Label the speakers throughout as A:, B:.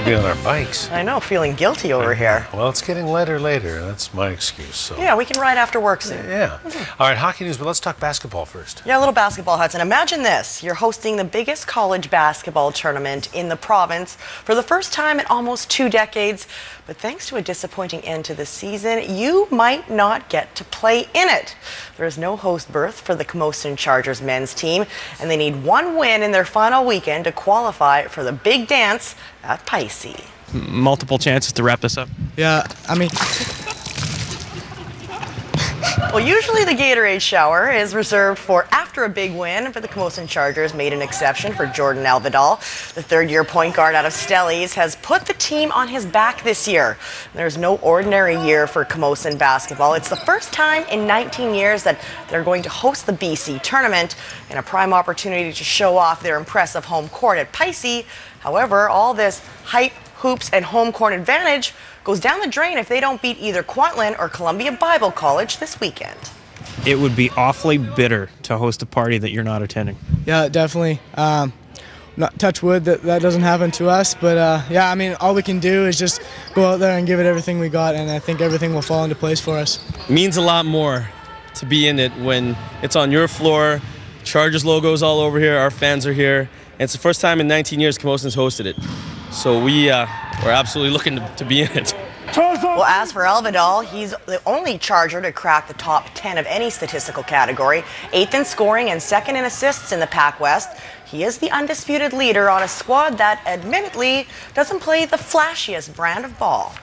A: be on our bikes.
B: I know, feeling guilty over here.
A: Well, it's getting later. That's my excuse. So.
B: Yeah, we can ride after work soon.
A: Yeah. All right, hockey news, but let's talk basketball first.
B: Yeah, a little basketball, Hudson. Imagine this. You're hosting the biggest college basketball tournament in the province for the first time in almost 2 decades. But thanks to a disappointing end to the season, you might not get to play in it. There is no host berth for the Camosun Chargers men's team, and they need 1 win in their final weekend to qualify for the big dance at Pisces.
C: Multiple chances to wrap this up.
D: Yeah, I mean...
B: Well, usually the Gatorade shower is reserved for after a big win, but the Camosun Chargers made an exception for Jordan Alvidal. The third-year point guard out of Stellies has put the team on his back this year. There's no ordinary year for Camosun basketball. It's the first time in 19 years that they're going to host the BC tournament, and a prime opportunity to show off their impressive home court at Pisces. However, all this hype, hoops, and home court advantage goes down the drain if they don't beat either Kwantlen or Columbia Bible College this weekend.
C: It would be awfully bitter to host a party that you're not attending.
D: Yeah, definitely. Not touch wood that doesn't happen to us, but yeah, I mean, all we can do is just go out there and give it everything we got, and I think everything will fall into place for us.
E: It means a lot more to be in it when it's on your floor. Chargers logos all over here, our fans are here, and it's the first time in 19 years Camosun's hosted it. So we're absolutely looking to be in it.
B: Well, as for Alvidal, he's the only Charger to crack the top 10 of any statistical category, 8th in scoring and 2nd in assists in the Pac West. He is the undisputed leader on a squad that admittedly doesn't play the flashiest brand of ball.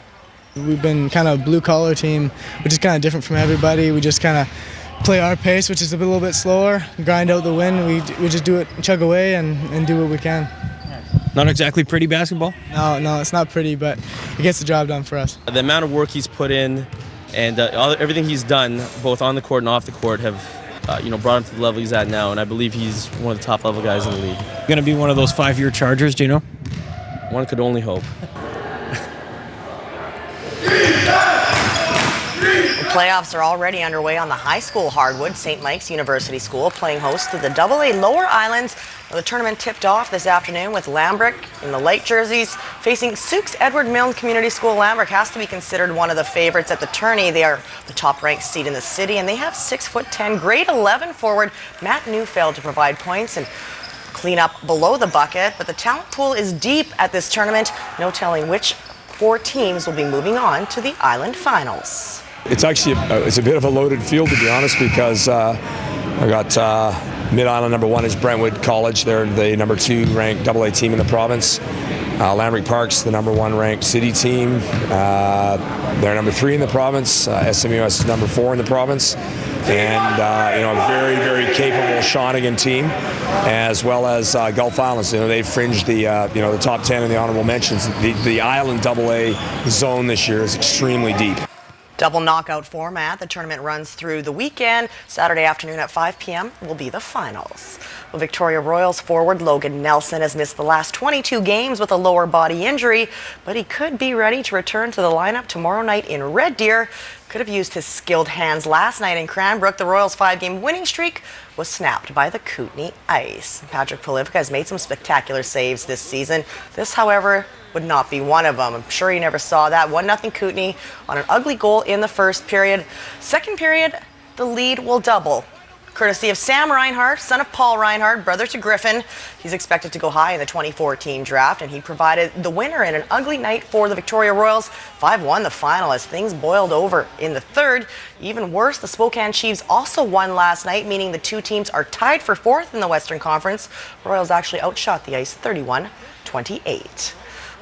D: We've been kind of a blue-collar team, which is kind of different from everybody. We just kind of play our pace, which is a little bit slower, grind out the win. We just do it, chug away, and do what we can.
C: Not exactly pretty basketball?
D: No, it's not pretty, but it gets the job done for us.
E: The amount of work he's put in and everything he's done, both on the court and off the court, have brought him to the level he's at now, and I believe he's one of the top-level guys in the league.
C: Going to be one of those 5-year Chargers, do you know?
E: One could only hope.
B: The playoffs are already underway on the high school hardwood. St. Mike's University School playing host to the AA Lower Islands. The tournament tipped off this afternoon with Lambrick in the light jerseys facing Sault Edward Milne Community School. Lambrick has to be considered one of the favorites at the tourney. They are the top-ranked seed in the city, and they have 6'10", grade 11 forward Matt Neufeld to provide points and clean up below the bucket. But the talent pool is deep at this tournament. No telling which 4 teams will be moving on to the Island Finals.
F: It's actually it's a bit of a loaded field, to be honest, because I got Mid-Island number 1 is Brentwood College. They're the number 2 ranked AA team in the province. Lambrick Park's the number 1 ranked city team. They're number 3 in the province. SMUS is number 4 in the province. And a very, very capable Shawnigan team, as well as Gulf Islands. They fringed the the top 10 in the honorable mentions. The Island AA zone this year is extremely deep.
B: Double knockout format. The tournament runs through the weekend. Saturday afternoon at 5 p.m. will be the finals. Well, Victoria Royals forward Logan Nelson has missed the last 22 games with a lower body injury, but he could be ready to return to the lineup tomorrow night in Red Deer. Could have used his skilled hands last night in Cranbrook. The Royals' 5-game winning streak was snapped by the Kootenay Ice. Patrick Polivica has made some spectacular saves this season. This, however, would not be one of them. I'm sure you never saw that. 1-0 Kootenay on an ugly goal in the first period. Second period, the lead will double. Courtesy of Sam Reinhardt, son of Paul Reinhardt, brother to Griffin. He's expected to go high in the 2014 draft, and he provided the winner in an ugly night for the Victoria Royals. 5-1 the final as things boiled over in the third. Even worse, the Spokane Chiefs also won last night, meaning the 2 teams are tied for 4th in the Western Conference. Royals actually outshot the Ice 31-28.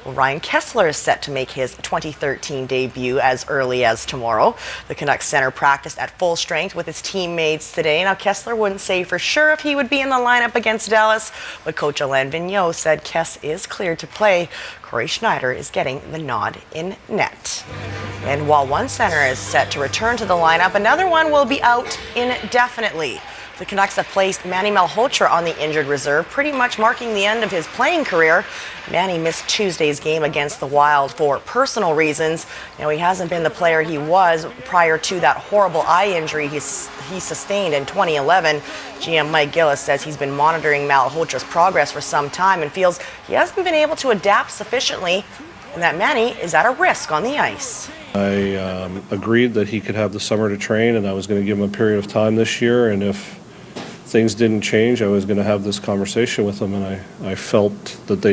B: Well, Ryan Kessler is set to make his 2013 debut as early as tomorrow. The Canucks center practiced at full strength with his teammates today. Now, Kessler wouldn't say for sure if he would be in the lineup against Dallas, but coach Alain Vigneault said Kess is cleared to play. Corey Schneider is getting the nod in net. And while one center is set to return to the lineup, another one will be out indefinitely. The Canucks have placed Manny Malhotra on the injured reserve, pretty much marking the end of his playing career. Manny missed Tuesday's game against the Wild for personal reasons. He hasn't been the player he was prior to that horrible eye injury he sustained in 2011. GM Mike Gillis says he's been monitoring Malhotra's progress for some time and feels he hasn't been able to adapt sufficiently and that Manny is at a risk on the ice.
G: I agreed that he could have the summer to train, and I was going to give him a period of time this year, and if things didn't change, I was going to have this conversation with him, and I felt that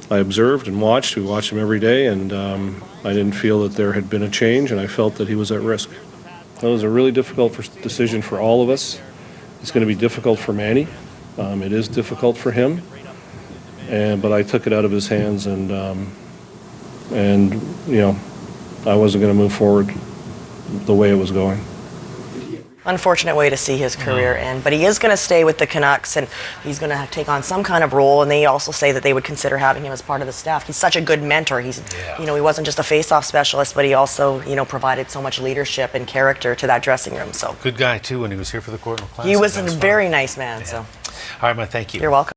G: I observed and watched. We watched him every day, and I didn't feel that there had been a change, and I felt that he was at risk. That was a really difficult decision for all of us. It's going to be difficult for Manny. It is difficult for him, but I took it out of his hands, and you know, I wasn't going to move forward the way it was going.
B: Unfortunate way to see his career end, but he is going to stay with the Canucks, and he's going to take on some kind of role, and they also say that they would consider having him as part of the staff. He's such a good mentor. He's, you know, he wasn't just a face-off specialist, but he also, you know, provided so much leadership and character to that dressing room. So
A: Good guy, too, when he was here for the Courtney Classic.
B: he was a
A: That's
B: very
A: fun.
B: nice man.
A: Yeah.
B: So
A: All right, man, thank you.
B: you're welcome.